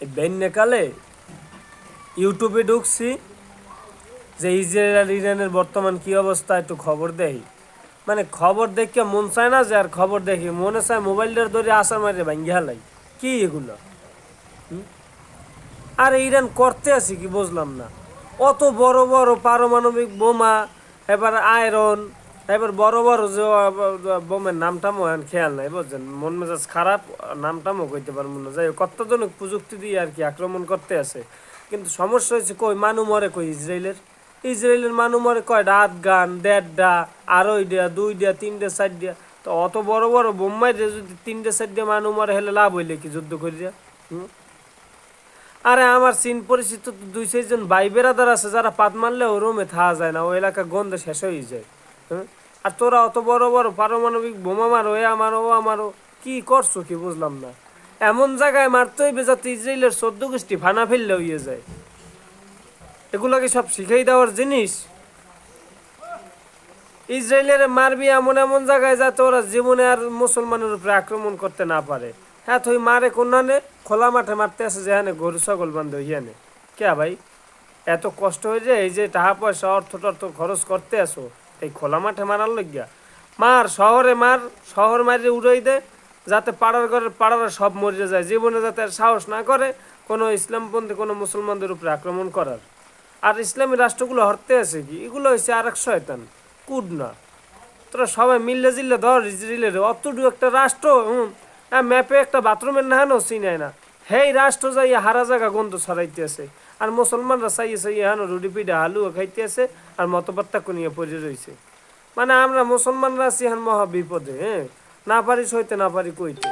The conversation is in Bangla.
এই বন্যাকালে ইউটিউবে ঢুকছি যে ইসরায়েল আর ইরানের বর্তমান কি অবস্থা একটু খবর দেই। মানে খবর দেখে মন চায় না যে আর খবর দেখি, মনে চায় মোবাইলটার ধরে আসার মারে ভাঙ্গি হালাই। কি এগুলো? আর ইরান করতে আছে কি বুঝলাম না। অত বড় বড় পারমাণবিক বোমা, এবার আয়রন, এবার বড় বড় যে বোমের নামটামও এখন খেয়াল নাই, বুঝছেন? মন মেজাজ খারাপ, নামটামও কইতে পারবো না। যাই হোক, কতজনক প্রযুক্তি দিয়ে আর কি আক্রমণ করতে আছে। কিন্তু সমস্যা হয়েছে কই মানু মরে কই ইসরায়েলের। ইসরায়েলের মানু মরে কয়টা? 8 গান, 1.5টা, আড়াইটা, 2টা, 3টা, 4টা। তো অত বড় বড় বোম্বাই যদি 3টা 4টা মানু মরে, হেলে লাভ হইলে কি যুদ্ধ করিয়া? হুম। আরে আমার চীন পরিচিত 2-4 জন ভাই বেরাদার আছে যারা পাত মারলে ও রুমে থাকা যায় না, ও এলাকা গন্ধে শেষ হয়ে যায়। হ্যাঁ। আর তোরা অত বড় বড় পারমাণবিক বোমা মারো, এ আমারও ও আমারও, কি করছো কি বুঝলাম না। এমন জায়গায় মারতে হইবে যাতে ইসরায়েলের 14 গোষ্ঠী ফানা ফেললে হইয়ে যায়। এগুলোকে সব শিখাই দেওয়ার জিনিস। ইসরায়েলের মারবি এমন এমন জায়গায় যাতে ওরা জীবনে আর মুসলমানের উপরে আক্রমণ করতে না পারে। হ্যাঁ, তুই মারে কোনানে খোলা মাঠে মারতে আসে, যেখানে গরু ছাগল বান্ধব হইয়ানে। কে ভাই, এত কষ্ট হয়ে যায়? এই যে টাকা পয়সা অর্থ টর্থ খরচ করতে আসো এই খোলা মাঠে মারার লইগা? মার শহরে মার, শহর মারিয়ে উড়াই দে, যাতে পাড়ার ঘরের পাড়ারা সব মরে যায়, জীবনে যাতে আর সাহস না করে কোনো ইসলামপন্থী কোনো মুসলমানদের উপরে আক্রমণ করার। আর ইসলামী রাষ্ট্রগুলো হরতে আছে কি? এগুলো হচ্ছে আর এক শয়তান, কুড না। তোরা সবাই মিললে জিললে ধর ইসরায়েলের অতটুকু একটা রাষ্ট্র, হ্যাঁ, ম্যাপে একটা বাথরুমের নাহানো চিনায় না। হেই রাষ্ট্র যাইয়া হারা জায়গা গন্ধ ছড়াইতে আছে। আর মুসলমানরা চাইয়ে চাইয়ে হানো রুটি পিঠা হালুয়া খাইতে আছে, আর মতপার্থক্য নিয়ে পড়ে রয়েছে। মানে আমরা মুসলমানরা আছি এখন মহা বিপদে। হ্যাঁ, না পারি সইতে, না পারি কইতে।